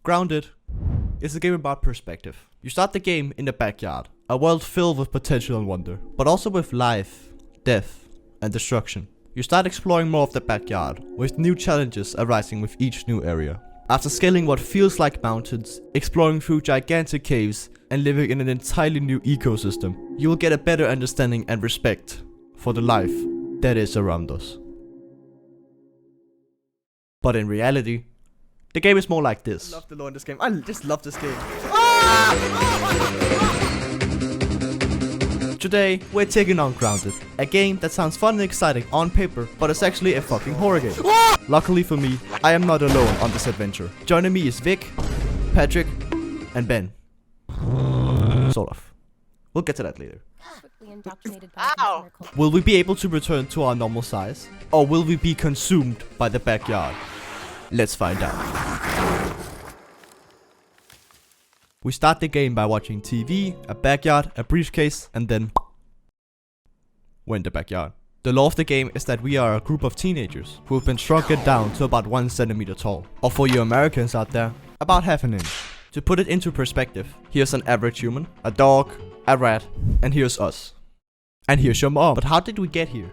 Grounded is a game about perspective. You start the game in the backyard, a world filled with potential and wonder, but also with life, death, and destruction. You start exploring more of the backyard, with new challenges arising with each new area. After scaling what feels like mountains, exploring through gigantic caves, and living in an entirely new ecosystem, you will get a better understanding and respect for the life that is around us. But in reality, the game is more like this. I love the lore in this game. I just love this game. Today, we're taking on Grounded, a game that sounds fun and exciting on paper, but it's actually a fucking horror game. Luckily for me, I am not alone on this adventure. Joining me is Vic, Patrick, and Ben. Sort of. We'll get to that later. Ow! Will we be able to return to our normal size? Or will we be consumed by the backyard? Let's find out. We start the game by watching TV, a backyard, a briefcase, and then we're in the backyard. The lore of the game is that we are a group of teenagers who have been shrunken down to about 1 centimeter tall. Or for you Americans out there, about half an inch. To put it into perspective, here's an average human, a dog, a rat, and here's us. And here's your mom. But how did we get here?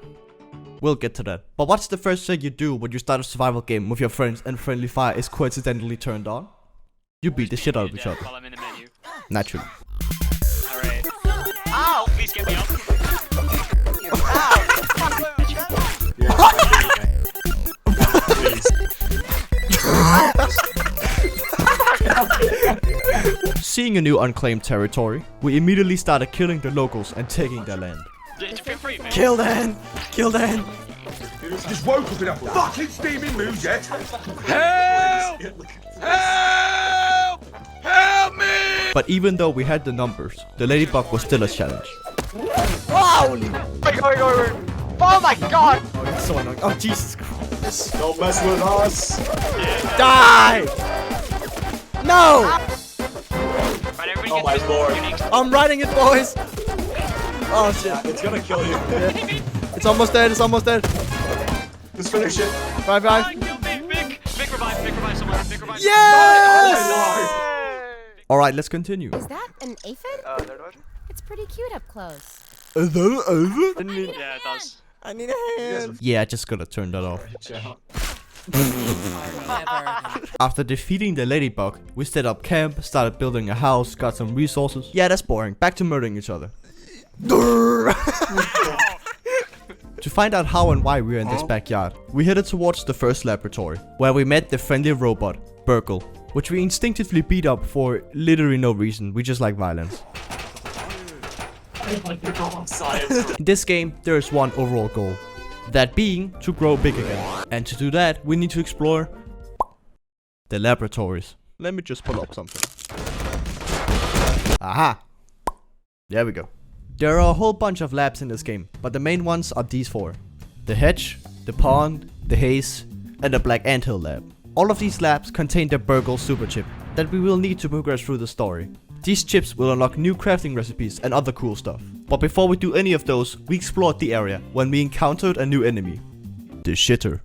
We'll get to that. But what's the first thing you do when you start a survival game with your friends and friendly fire is coincidentally turned on? You beat the shit out of each other. While I'm in the menu. Naturally. Alright. Ow! Please get me up. Seeing a new unclaimed territory, we immediately started killing the locals and taking their land. Kill them! Kill them! Just woke up in a fucking steaming mood yet. Help! Help! Help me! But even though we had the numbers, the ladybug was still a challenge. Holy! Wait. Oh my god! Oh, that's so annoying. Oh, Jesus Christ. Don't mess with us. Die! No! Right, everybody Oh my lord. I'm riding it, boys! Oh, shit. It's gonna kill you. It's almost dead, it's almost dead. Just finish it. Bye bye. Kill me, Vic! Vic revive someone. Vic revive. Yes! Alright, let's continue. Is that an aphid? Third one? It's pretty cute up close. Yeah, it does. I need a hand. Yeah, I just gotta turn that off. After defeating the ladybug, we set up camp, started building a house, got some resources. Yeah, that's boring. Back to murdering each other. To find out how and why we are in this backyard, we headed towards the first laboratory, where we met the friendly robot, Burgle, which we instinctively beat up for literally no reason. We just like violence. In this game, there is one overall goal. That being to grow big again. And to do that, we need to explore the laboratories. Let me just pull up something. Aha! There we go. There are a whole bunch of labs in this game, but the main ones are these 4. The hedge, the pond, the haze, and the black anthill lab. All of these labs contain the Burgle super chip that we will need to progress through the story. These chips will unlock new crafting recipes and other cool stuff. But before we do any of those, we explored the area when we encountered a new enemy. The shitter.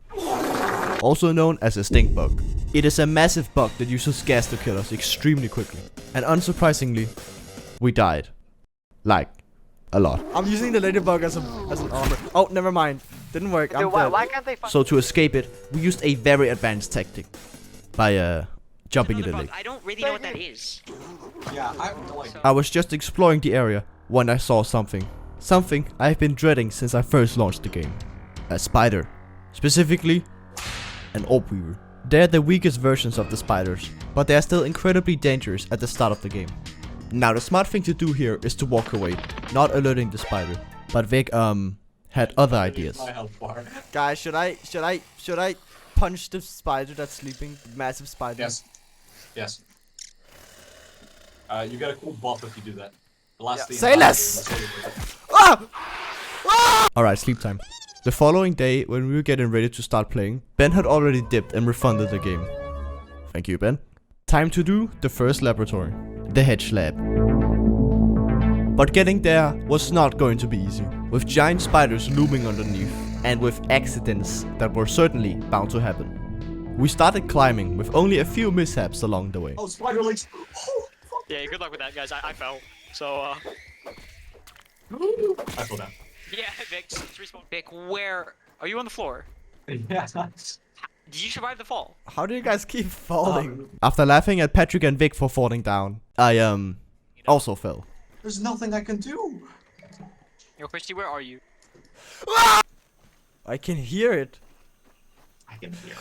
Also known as a stink bug. It is a massive bug that uses gas to kill us extremely quickly. And unsurprisingly, we died. Like, a lot. I'm using the ladybug as an armor. Oh, never mind. Didn't work. I'm dead. Why can't they find... So to escape it, we used a very advanced tactic. By jumping in the lake. I don't really know what that is. Yeah, I was just exploring the area when I saw something. Something I've been dreading since I first launched the game. A spider. Specifically, an orb weaver. They're the weakest versions of the spiders, but they are still incredibly dangerous at the start of the game. Now the smart thing to do here is to walk away, not alerting the spider. But Vic had other ideas. Guys, should I punch the spider that's sleeping? The massive spider? Yes. You get a cool buff if you do that. The last thing. Say less! Ah! Alright, sleep time. The following day, when we were getting ready to start playing, Ben had already dipped and refunded the game. Thank you, Ben. Time to do the first laboratory, the hedge lab. But getting there was not going to be easy, with giant spiders looming underneath, and with accidents that were certainly bound to happen. We started climbing with only a few mishaps along the way. Oh, spider legs. Yeah, good luck with that, guys. I fell. So, I fell down. yeah, Vic, respawn. Vic, where are you on the floor? Yeah. Did you survive the fall? How do you guys keep falling? After laughing at Patrick and Vic for falling down, I also fell. There's nothing I can do. Yo, Christy, where are you? I can hear it. I can hear.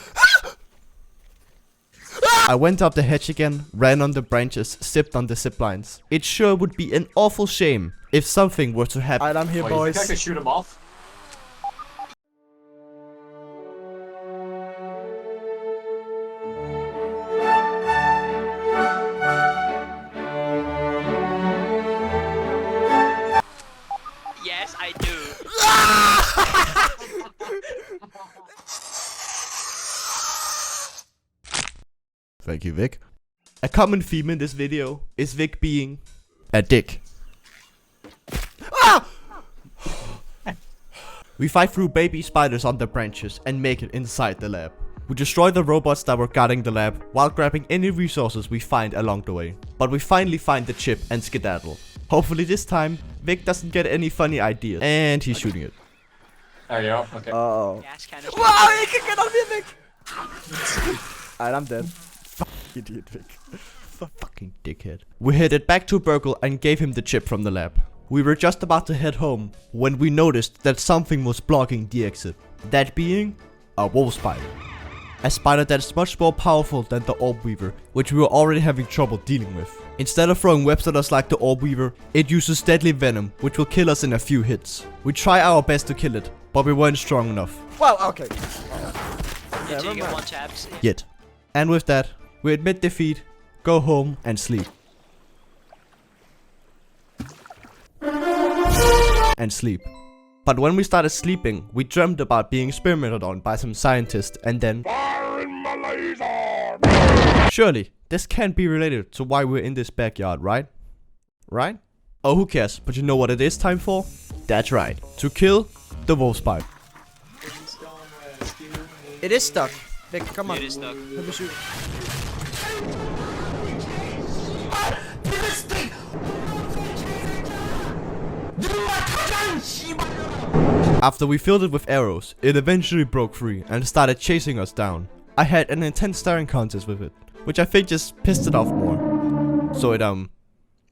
I went up the hedge again, ran on the branches, zipped on the zip lines. It sure would be an awful shame if something were to happen. Alright, I'm here, Wait, boys. you think I could shoot him off? Yes, I do. Thank you, Vic. A common theme in this video is Vic being a dick. Ah! We fight through baby spiders on the branches and make it inside the lab. We destroy the robots that were guarding the lab while grabbing any resources we find along the way. But we finally find the chip and skedaddle. Hopefully this time, Vic doesn't get any funny ideas. And he's shooting it. There you go. Okay. Uh-oh. Gas cannon. Wow, you can get on me, Vic! Alright, I'm dead. Fuck, idiot, Vic. Fucking dickhead. We headed back to Burgle and gave him the chip from the lab. We were just about to head home when we noticed that something was blocking the exit. That being a wolf spider. A spider that is much more powerful than the orb weaver, which we were already having trouble dealing with. Instead of throwing webs at us like the orb weaver, it uses deadly venom, which will kill us in a few hits. We try our best to kill it, but we weren't strong enough. Wow, okay. You Never did get mind. one taps. Yet. And with that, we admit defeat, go home and sleep. And sleep. But when we started sleeping, we dreamt about being experimented on by some scientists and then... Surely, this can't be related to why we're in this backyard, right? Right? Oh, who cares? But you know what it is time for? That's right. To kill the wolf spider. It is stuck. Vic, come on. It is stuck. Let me shoot. After we filled it with arrows, it eventually broke free and started chasing us down. I had an intense staring contest with it, which I think just pissed it off more. So it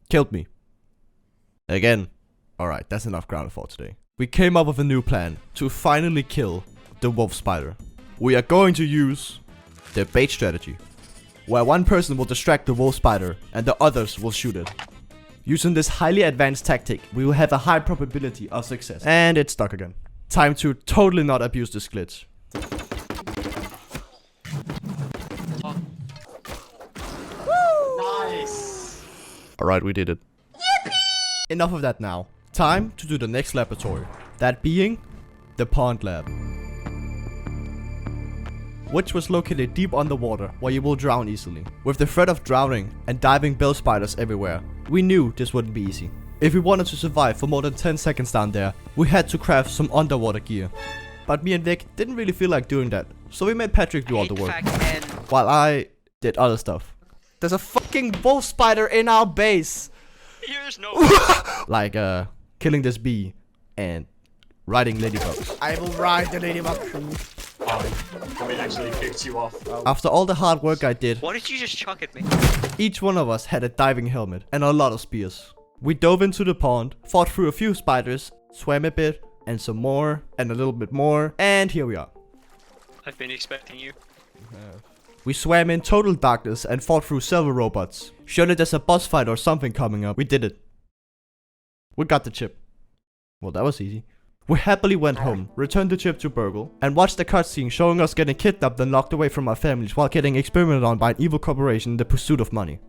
killed me. Again. Alright, that's enough ground for today. We came up with a new plan to finally kill the wolf spider. We are going to use the bait strategy, where one person will distract the wolf spider and the others will shoot it. Using this highly advanced tactic, we will have a high probability of success. And it's stuck again. Time to totally not abuse this glitch. Nice. Alright, we did it. Yippee! Enough of that now. Time to do the next laboratory. That being the pond lab. Which was located deep underwater where you will drown easily. With the threat of drowning and diving bell spiders everywhere, we knew this wouldn't be easy. If we wanted to survive for more than 10 seconds down there, we had to craft some underwater gear. But me and Vic didn't really feel like doing that, so we made Patrick do all the work, while I did other stuff. There's a fucking wolf spider in our base. Here's no. Like killing this bee and riding ladybugs. I will ride the ladybug. We actually picked you off. After all the hard work I did, What did you just chuck at me? each one of us had a diving helmet and a lot of spears. We dove into the pond, fought through a few spiders, swam a bit, and some more, and a little bit more, and here we are. I've been expecting you. We swam in total darkness and fought through several robots. Surely there's a boss fight or something coming up. We did it. We got the chip. Well, that was easy. We happily went home, returned the chip to Burgle, and watched the cutscene showing us getting kidnapped and locked away from our families while getting experimented on by an evil corporation in the pursuit of money.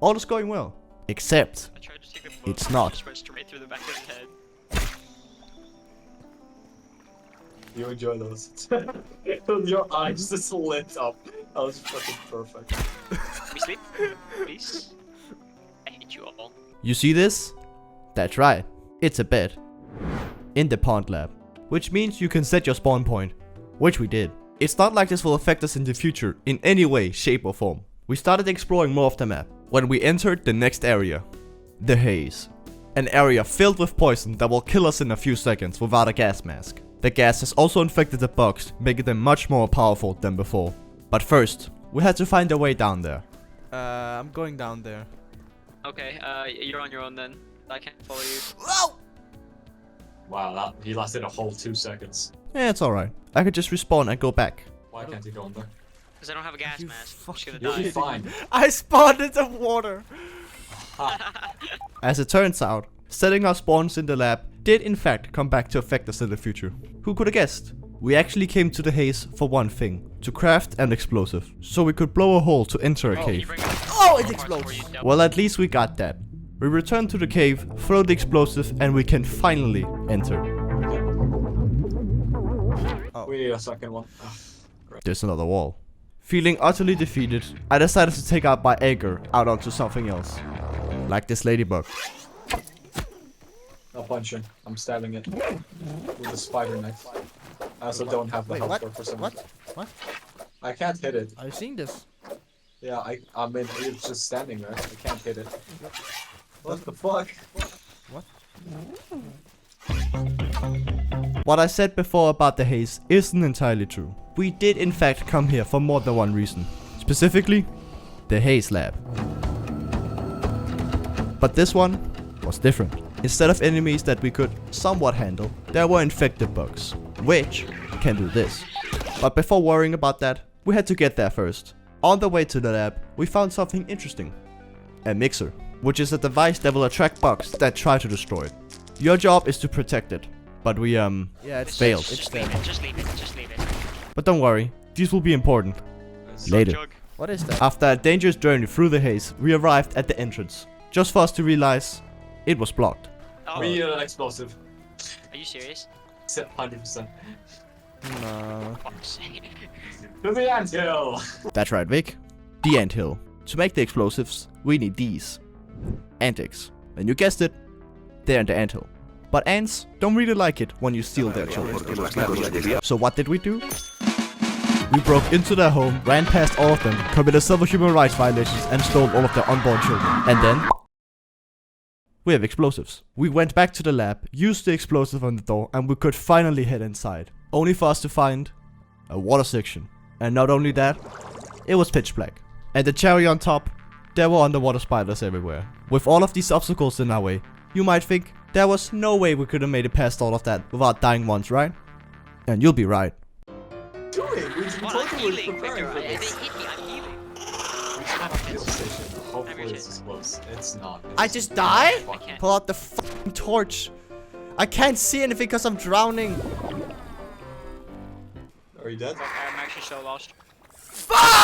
All is going well. Except, I tried to take the book, It's not. Just went straight through the back of his head. You enjoy those. Your eyes just lit up. That was fucking perfect. Let me sleep, please. I hate you all. you see this? That's right. It's a bed. In the pond lab. Which means you can set your spawn point. Which we did. It's not like this will affect us in the future in any way, shape or form. We started exploring more of the map when we entered the next area. The haze. An area filled with poison that will kill us in a few seconds without a gas mask. The gas has also infected the bugs, making them much more powerful than before. But first, we had to find a way down there. I'm going down there. Okay, you're on your own then. I can't follow you. Oh! Wow, he lasted a whole 2 seconds. Yeah, it's alright. I could just respawn and go back. Why can't he go in there? Because I don't have a gas You mask. I'm just gonna You'll be die. fine. I spawned in the water. As it turns out, setting our spawns in the lab did in fact come back to affect us in the future. Who could have guessed? We actually came to the haze for one thing, to craft an explosive, so we could blow a hole to enter a You cave. bring Oh, it parts explodes. before you double. Well, at least we got that. We return to the cave, throw the explosive, and we can finally enter. We need a second one. There's another wall. Feeling utterly defeated, I decided to take out my anger out onto something else. Like this ladybug. I'll punch him. I'm stabbing it with a spider knife. I also don't have the Wait, health what? bar for some reason. What? I can't hit it. I've seen this. Yeah, I mean, it's just standing there. I can't hit it. What the fuck? What I said before about the haze isn't entirely true. We did in fact come here for more than one reason. Specifically, the haze lab. But this one was different. Instead of enemies that we could somewhat handle, there were infected bugs, which can do this. But before worrying about that, we had to get there first. On the way to the lab, we found something interesting. A mixer, which is a device that will attract bugs that try to destroy it. Your job is to protect it, but we Yeah, it's failed. Just leave it, just leave it, just leave it. But don't worry, these will be important later. Chug. What is that? After a dangerous journey through the haze, we arrived at the entrance, just for us to realize it was blocked. Oh, We need an explosive. are you serious? 100%. No. Fuck's sake. To the anthill! That's right, Vic. The anthill. To make the explosives, we need these. Antics. And you guessed it, they're in the anthill. But ants don't really like it when you steal their children. So what did we do? We broke into their home, ran past all of them, committed several human rights violations and stole all of their unborn children. And then we have explosives. We went back to the lab, used the explosive on the door, and we could finally head inside. Only for us to find a water section. And not only that, it was pitch black. And the cherry on top, there were underwater spiders everywhere. With all of these obstacles in our way, you might think there was no way we could have made it past all of that without dying once, right? And you'll be right. Doing? We What, I'm totally healing, preparing Victor. for They this. hit me, I'm healing. We should have a heal station. Hopefully shit. it's close. It's not. I just died? I can't. Pull out the fucking torch. I can't see anything because I'm drowning. Are you dead? I'm actually so lost.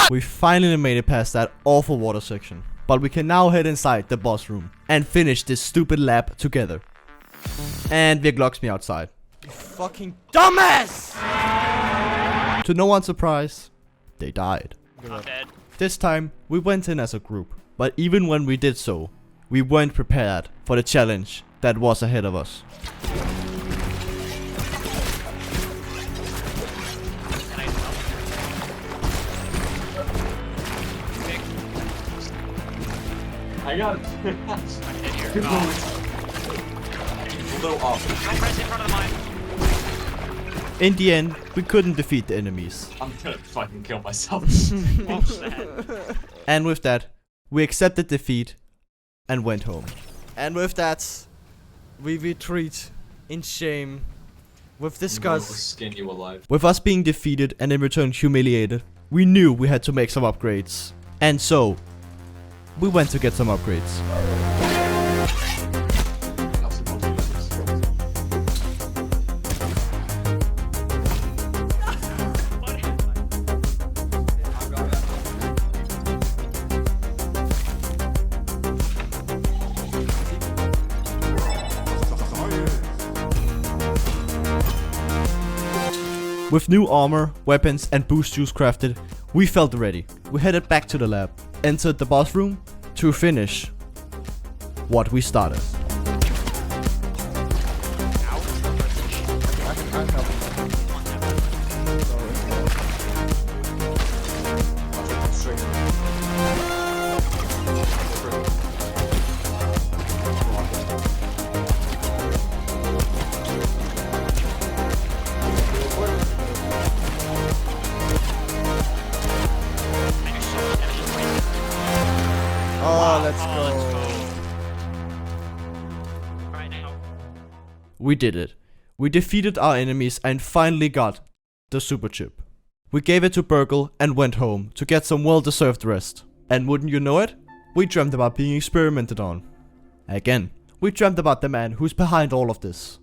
We finally made it past that awful water section. But we can now head inside the boss room and finish this stupid lab together. And Vic locks me outside. Fucking dumbass! To no one's surprise, they died. I'm dead. This time, we went in as a group. But even when we did so, we weren't prepared for the challenge that was ahead of us. Can I help? Vic, I got it. I'm dead here. Oh, Blow off. don't press in front of the mine. In the end, we couldn't defeat the enemies. I'm gonna fucking kill myself. What's that? And with that, we accepted defeat and went home. And with that, we retreat in shame. With We'll disgust. skin you alive. With us being defeated and in return humiliated, we knew we had to make some upgrades. And so, we went to get some upgrades. With new armor, weapons and boost juice crafted, we felt ready. We headed back to the lab, entered the boss room to finish what we started. let's go. Right now. We did it. We defeated our enemies and finally got the super chip. We gave it to Burgle and went home to get some well-deserved rest. And wouldn't you know it? We dreamt about being experimented on. Again, we dreamt about the man who's behind all of this.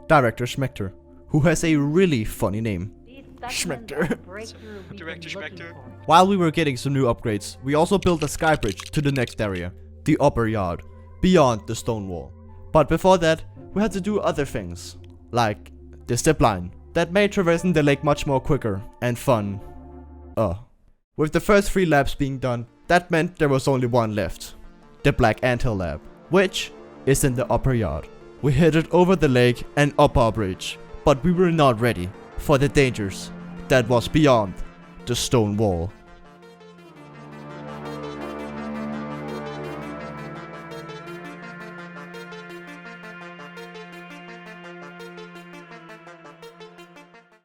Director Schmechter, who has a really funny name. Schmechter. Director Schmechter. While we were getting some new upgrades, we also built a sky bridge to the next area, the upper yard, beyond the stone wall. But before that, we had to do other things, like the zip line, that made traversing the lake much more quicker and fun. With the first 3 labs being done, that meant there was only one left, the Black Anthill lab, which is in the upper yard. We headed over the lake and up our bridge, but we were not ready for the dangers that was beyond the stone wall.